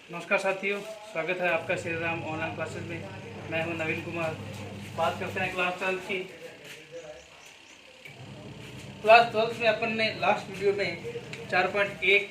नमस्कार साथियों, स्वागत है आपका श्री राम ऑनलाइन क्लासेस में। मैं हूं नवीन कुमार। बात करते हैं क्लास 12 की। क्लास 12 में अपन ने लास्ट वीडियो में 4.1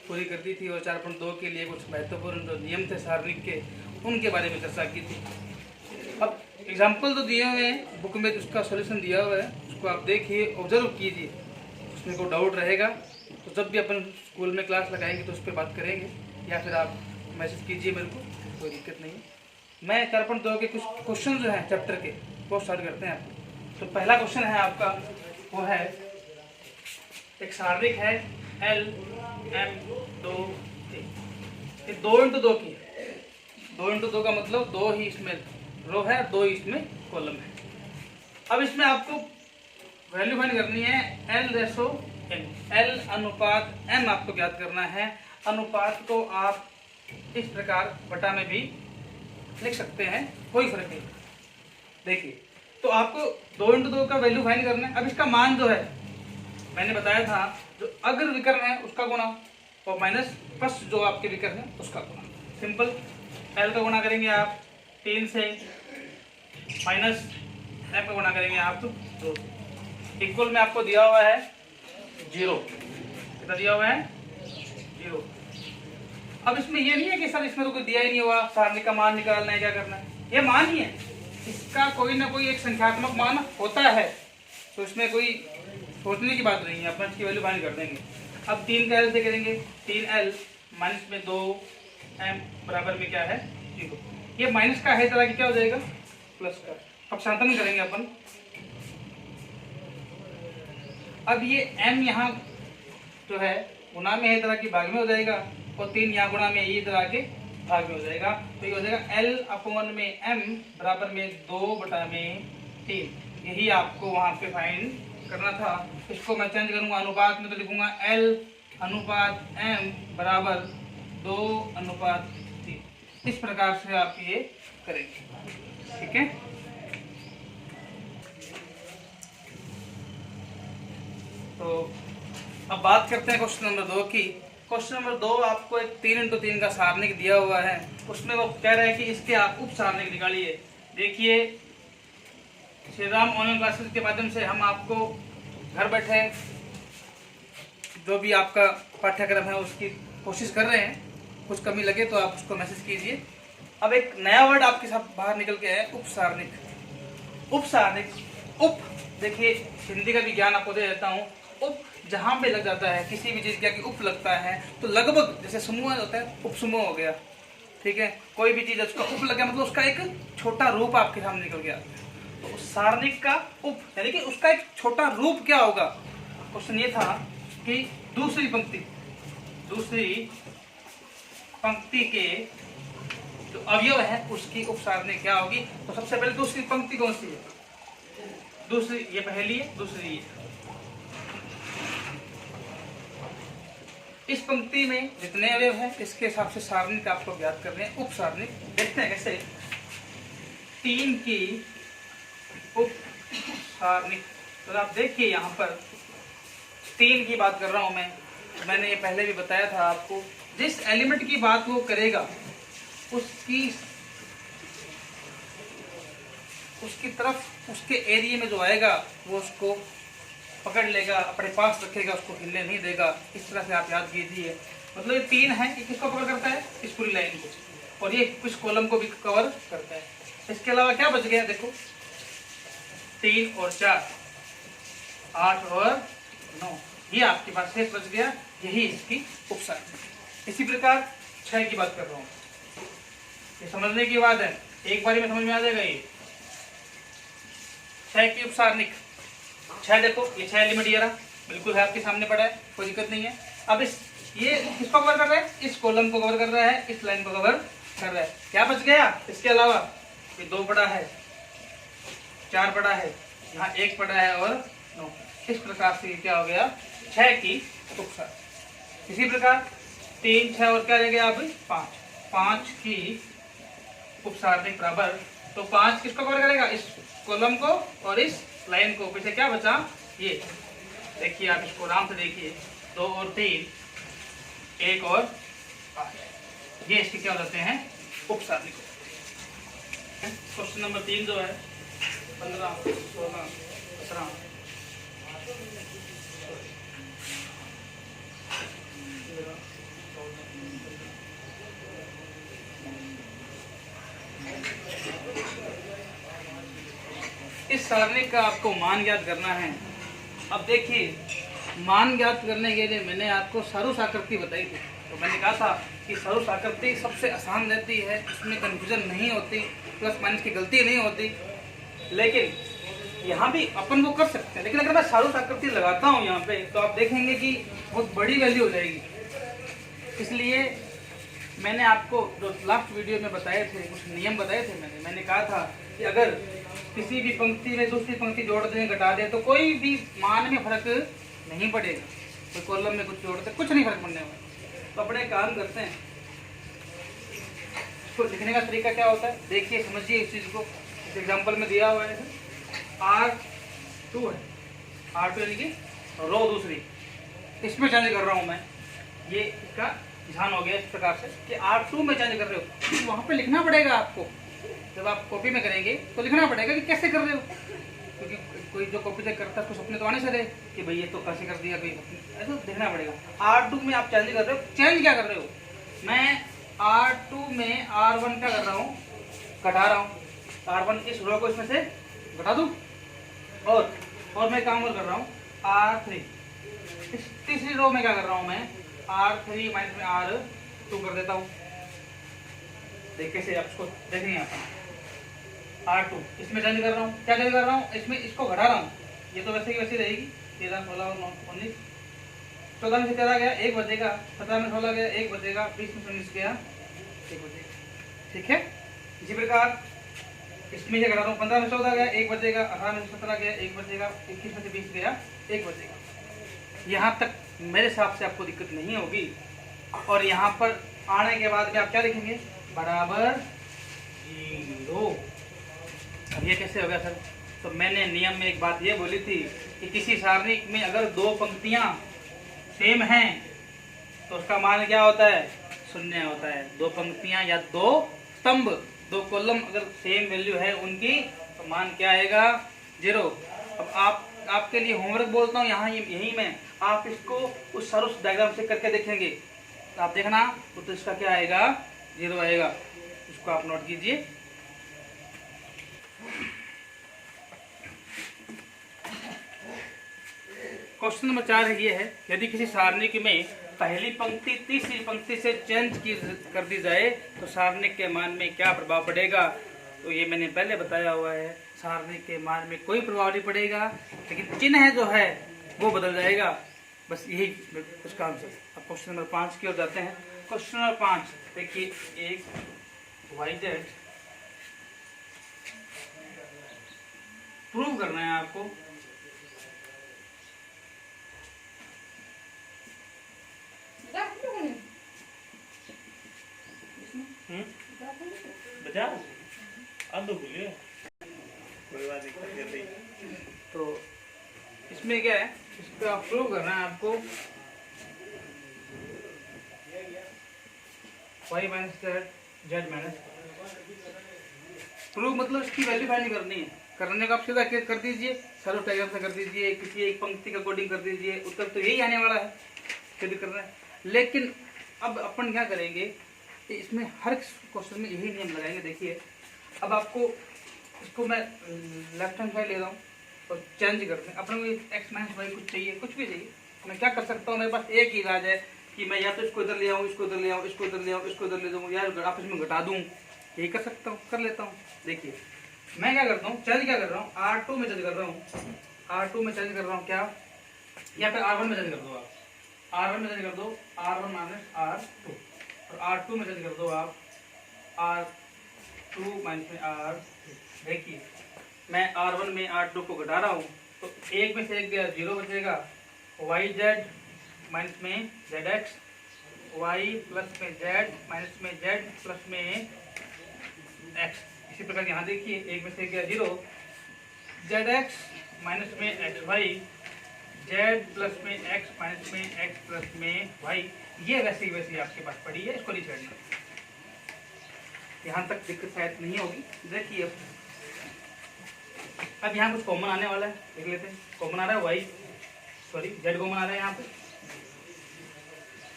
पूरी कर दी थी और 4.2 के लिए कुछ महत्वपूर्ण जो नियम थे सारणिक के, उनके बारे में चर्चा की थी। अब एग्जाम्पल तो दिए हुए हैं बुक में, उसका सॉल्यूशन दिया हुआ है, उसको आप देखिए, ऑब्जर्व कीजिए। उसमें कोई डाउट रहेगा तो जब भी अपन स्कूल में क्लास लगाएंगे तो उस पर बात करेंगे, या फिर आप मैसेज कीजिए मेरे को, कोई दिक्कत नहीं है। मैं 4.2 के कुछ क्वेश्चन जो हैं चैप्टर के, वो स्टार्ट करते हैं। तो पहला क्वेश्चन है आपका, वो है एक सारणिक है LM2 ये 2x2 की है। 2x2 का मतलब 2 ही इसमें रो है, 2 ही इसमें कॉलम है। अब इसमें आपको वैल्यू फाइंड करनी है L/M। L अनुपात M आपको ज्ञात करना है। अनुपात को आप इस प्रकार बटा में भी लिख सकते हैं, कोई फर्क नहीं। देखिए, तो आपको 2x2 का वैल्यू फाइंड करना है। अब इसका मान जो है, मैंने बताया था, जो अग्र विकर्ण है उसका गुणा और माइनस फर्स्ट जो आपके विकर्ण है उसका गुणा। सिंपल। L का गुणा करेंगे आप 3 से, माइनस M का गुणा करेंगे आप 2 से। इक्वल में आपको दिया हुआ है 0। कितना दिया हुआ है? 0। अब इसमें ये नहीं है कि सर इसमें तो कोई दिया ही नहीं हुआ, सारणिक का मान निकालना है, क्या करना है, ये मान ही है। इसका कोई ना कोई एक संख्यात्मक मान होता है, तो इसमें कोई सोचने की बात नहीं है, अपन इसकी वैल्यू फाइंड कर देंगे। अब 3 का L से करेंगे, 3L माइनस में 2M बराबर में क्या है? 0। ये माइनस का है तरह की क्या हो जाएगा? प्लस का। अब शांतन करेंगे अपन। अब ये M यहाँ जो है गुणा में है तरह की भाग में हो जाएगा, और 3 यहाँ गुणा में ये तरह के भाग में हो जाएगा। तो ये हो जाएगा L/M बराबर में 2/3। यही आपको वहाँ पे फाइंड करना था। इसको मैं चेंज करूँगा अनुपात में, तो लिखूंगा L/M बराबर 2/3। इस प्रकार से आप ये करेंगे, ठीक है। तो अब बात करते हैं क्वेश्चन नंबर 2 की। क्वेश्चन नंबर 2 आपको एक 3x3 का सारणिक दिया हुआ है। उसमें वो कह रहा है कि इसके आप उप सारणिक निकालिए। देखिए, श्री राम ऑनलाइन क्लासेस के माध्यम से हम आपको घर बैठे जो भी आपका पाठ्यक्रम है उसकी कोशिश कर रहे हैं। कुछ कमी लगे तो आप उसको मैसेज कीजिए। अब एक नया वर्ड आपके साथ बाहर निकल के है, उप सारणिक। उप सारणिक, उप, देखिए हिंदी का भी ज्ञान आपको दे देता हूँ। उप जहां पे लग जाता है किसी भी चीज का कि उप लगता है, तो लगभग जैसे समूह होता है, उप समूह हो गया, ठीक है। कोई भी चीज उसका उप लग गया मतलब उसका एक छोटा रूप आपके सामने निकल गया। तो उस सारणिक का उप यानी कि उसका एक छोटा रूप क्या होगा? क्वेश्चन ये था कि दूसरी पंक्ति के जो अवयव है उसकी उप सारणिक क्या होगी। तो सबसे पहले दूसरी पंक्ति कौन सी है? दूसरी, ये पहली है, दूसरी है। इस पंक्ति में जितने अवयव हैं इसके हिसाब से सारणिक आपको ज्ञात करने हैं, उप सारणिक। देखते हैं कैसे। 3 की उप सारणिक। तो आप देखिए यहाँ पर 3 की बात कर रहा हूं मैं। मैंने ये पहले भी बताया था आपको, जिस एलिमेंट की बात वो करेगा उसकी तरफ, उसके एरिया में जो आएगा वो उसको पकड़ लेगा, अपने पास रखेगा, उसको हिलने नहीं देगा। इस तरह से आप याद कीजिए। मतलब ये 3 है, ये किसको पकड़ करता है? इस पूरी लाइन को, और ये इस कॉलम को भी कवर करता है। इसके अलावा क्या बच गया? देखो, 3 और 4, 8 और 9, ये आपके पास शेष बच गया। यही इसकी उप सारणिक। इसी प्रकार 6 की बात कर रहा हूँ। ये समझने की बात है, एक बारी में समझ में आ जाएगा। ये 6 की उप सारणिक। 6 देखो, ये 6 एलिमेंट ये रहा, बिल्कुल है, आपके सामने पड़ा है, कोई दिक्कत नहीं है। अब ये किसको कवर कर रहा है? इस कॉलम को कवर कर रहा है, इस लाइन को कवर कर रहा है। क्या बच गया इसके अलावा? ये 2 पड़ा है, 4 पड़ा है, यहाँ 1 पड़ा है और 9। इस प्रकार से क्या हो गया? 6 की उप सारणिक। इसी प्रकार 3, 6 और क्या रह गया? अब 5 की उप सारणिक बराबर, तो 5 किसको कवर करेगा? इस कॉलम को और इस लाइन को। पीछे क्या बचा? ये देखिए, आप इसको आराम से देखिए, 2 और 3, 1 और 5। ये इसके क्या हो जाते हैं, उप सारणिक। क्वेश्चन नंबर 3 जो है 15, 16, 17, इस सारणी का आपको मान ज्ञात करना है। अब देखिए, मान ज्ञात करने के लिए मैंने आपको सरुष आकृति बताई थी। तो मैंने कहा था कि सरुष आकृति सबसे आसान रहती है, इसमें कंफ्यूजन नहीं होती, प्लस माइनस की गलती नहीं होती। लेकिन यहाँ भी अपन वो कर सकते हैं, लेकिन अगर मैं सरुष आकृति लगाता हूँ यहाँ पे तो आप देखेंगे कि बहुत बड़ी वैल्यू हो जाएगी। इसलिए मैंने आपको जो लास्ट वीडियो में बताए थे, कुछ नियम बताए थे, मैंने कहा था कि अगर किसी भी पंक्ति में दूसरी पंक्ति जोड़ दें, घटा दें, तो कोई भी मान में फर्क नहीं पड़ेगा। कोई कॉलम में कुछ जोड़ते, कुछ नहीं फर्क पड़ने वाला। तो अपने काम करते हैं, इसको लिखने का तरीका क्या होता है, देखिए, समझिए इस चीज़ को। इस एग्जाम्पल में दिया हुआ है R2 है, R2 यानी कि रो दूसरी, इसमें चेंज कर रहा हूँ मैं। ये इसका ध्यान हो गया इस प्रकार से कि R2 में चेंज कर रहे हो, तो वहाँ पे लिखना पड़ेगा आपको। जब आप कॉपी में करेंगे तो लिखना पड़ेगा कि कैसे कर रहे हो, क्योंकि कोई जो कॉपी चेक करता है उसको सपने तो आने से रहे कि भाई ये तो कैसे कर दिया, कोई ऐसा देखना पड़ेगा। R2 में आप चेंज कर रहे हो, चेंज क्या कर रहे हो, मैं R2 में R1 क्या कर रहा हूँ, घटा रहा हूँ। R1 इस रो को इसमें से घटा दूँ, और मैं काम और कर रहा हूँ R3, इस तीसरी रो में क्या कर रहा हूँ मैं, R3 माइनस में R2 कर देता हूँ। देखिए से आप इसको देखेंगे, आप R2 इसमें चेंज कर रहा हूँ, क्या चेंज कर रहा हूँ, इसमें इसको घटा रहा हूँ। ये तो वैसे ही वैसी रहेगी, 13, 16 और 19, 14 में से 13 गया 1 बचेगा, 17 में 16 गया 1 बचेगा, 20 में 19 गया 1 बचेगा। ठीक है, इसी प्रकार इसमें से घटा रहा हूँ, 15 में 14 गया 1 बचेगा, 18 में 17 गया 1 बचेगा, 21 में से 20 गया 1 बचेगा। यहाँ तक मेरे हिसाब से आपको दिक्कत नहीं होगी। और यहाँ पर आने के बाद में आप क्या लिखेंगे, बराबर 0। अब ये कैसे हो गया सर, तो मैंने नियम में एक बात ये बोली थी कि किसी सारणी में अगर दो पंक्तियां सेम हैं तो उसका मान क्या होता है, 0 होता है। दो पंक्तियां या दो स्तंभ, दो कॉलम अगर सेम वैल्यू है उनकी, तो मान क्या आएगा, 0। अब आपके लिए होमवर्क बोलता हूँ यहाँ, यही में आप इसको उस सरुष डायग्राम से करके देखेंगे, तो आप देखना तो इसका क्या आएगा, 0 आएगा। इसको आप नोट कीजिए। क्वेश्चन नंबर 4 ये है, यदि किसी सारणी में पहली पंक्ति तीसरी पंक्ति से चेंज कर दी जाए तो सारणी के मान में क्या प्रभाव पड़ेगा। तो ये मैंने पहले बताया हुआ है, सारणी के मान में कोई प्रभाव नहीं पड़ेगा, लेकिन चिन्ह जो है वो बदल जाएगा। बस यही कुछ काम से। अब क्वेश्चन नंबर 5 की ओर जाते हैं। क्वेश्चन नंबर 5 देखिए, एक YZ प्रूव करना है आपको। बजाओ आंदो बोलिए, कोई बात नहीं। तो इसमें क्या है, इसको आप प्रूव करना है आपको, y minus z minus. Prove मतलब इसकी वैल्यू फाइंड करनी है। करने का आप सीधा कर दीजिए, सरुष डायग्राम से कर दीजिए, किसी एक पंक्ति का कोडिंग कर दीजिए, उत्तर तो यही आने वाला है, सीधे करना है। लेकिन अब अपन क्या करेंगे, इसमें हर क्वेश्चन में यही नियम लगाएंगे। देखिए, अब आपको इसको मैं लेफ्ट हैंड साइड ले रहा हूँ और चेंज करते हैं। अपने को x माइनस वाई कुछ चाहिए, कुछ भी चाहिए, मैं क्या कर सकता हूँ, मेरे पास एक ही इलाज है कि मैं या तो इसको इधर ले आऊँ, इसको इधर ले आऊँ, इसको इधर ले आऊँ, इसको इधर ले जाऊँ, यार आपस में घटा दूँ, यही कर सकता हूँ, कर लेता हूँ। देखिए मैं क्या करता हूँ, चेंज क्या कर रहा हूँ, R2 में चेंज कर रहा हूँ, R2 में चेंज कर रहा हूँ क्या, या फिर R1 में चेंज कर दो आप, R1 में चेंज कर दो, R1 माइनस R2, और R2 में चेंज कर दो आप, R2 माइनस में R3। देखिए मैं R1 में R2 को घटा रहा हूँ, तो एक में से एक गया 0 बचेगा, YZ माइनस में ZX, Y प्लस में Z माइनस में Z प्लस में X। इसी प्रकार यहाँ देखिए, एक में से गया 0, ZX माइनस में XY, Z प्लस में X माइनस में X प्लस में Y। ये वैसे ही आपके पास पड़ी है, इसको नहीं छेड़ना। यहाँ तक दिक्कत शायद नहीं होगी। देखिए अब यहाँ कुछ कॉमन आने वाला है, देख लेते हैं। कॉमन आ रहा है जेड कॉमन आ रहा है यहाँ पे,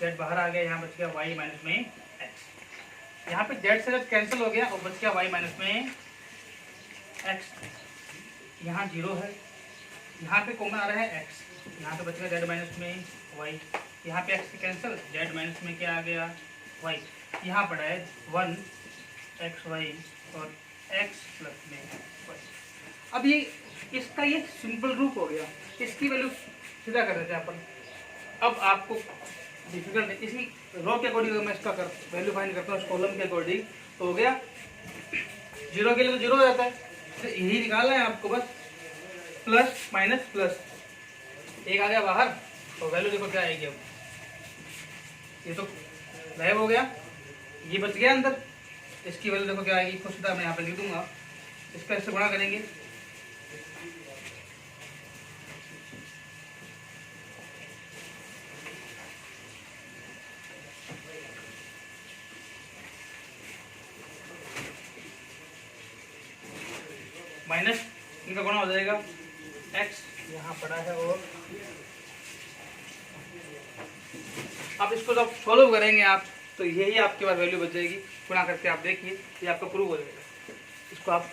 जेड बाहर आ गया, यहाँ बच गया वाई माइनस में एक्स। यहाँ पे जेड से जेड कैंसिल हो गया और बच गया वाई माइनस में एक्स। यहाँ 0 है, यहाँ पे कॉमन आ रहा है एक्स, यहाँ पे बच गया जेड माइनस में वाई। यहाँ पे एक्स कैंसिल, जेड माइनस में क्या आ गया वाई। यहाँ पड़ा है 1 एक्स वाई और एक्स प्लस में वाई। अब ये इसका ये सिंपल रूप हो गया, इसकी वैल्यू सीधा कर देते हैं अपन। अब आपको डिफिकल्ट है, इसी रो के अकॉर्डिंग मैं इसका वैल्यू फाइंड करता हूँ, इस कॉलम के अकॉर्डिंग। तो हो गया 0 के लिए तो 0 हो जाता है, तो यही निकालना है आपको बस, प्लस माइनस प्लस, एक आ गया बाहर तो वैल्यू देखो क्या आएगी। अब ये तो गायब हो गया, ये बच गया अंदर, इसकी वैल्यू देखो क्या आएगी। खुद मैं यहाँ पे लिख दूंगा, इसका इससे गुणा करेंगे, माइनस इनका गुणा हो जाएगा, x यहाँ पड़ा है। और अब इसको जब सॉल्व करेंगे आप तो यही आपके पास वैल्यू बच जाएगी। गुणा करके आप देखिए, ये आपका प्रूव हो जाएगा। इसको आप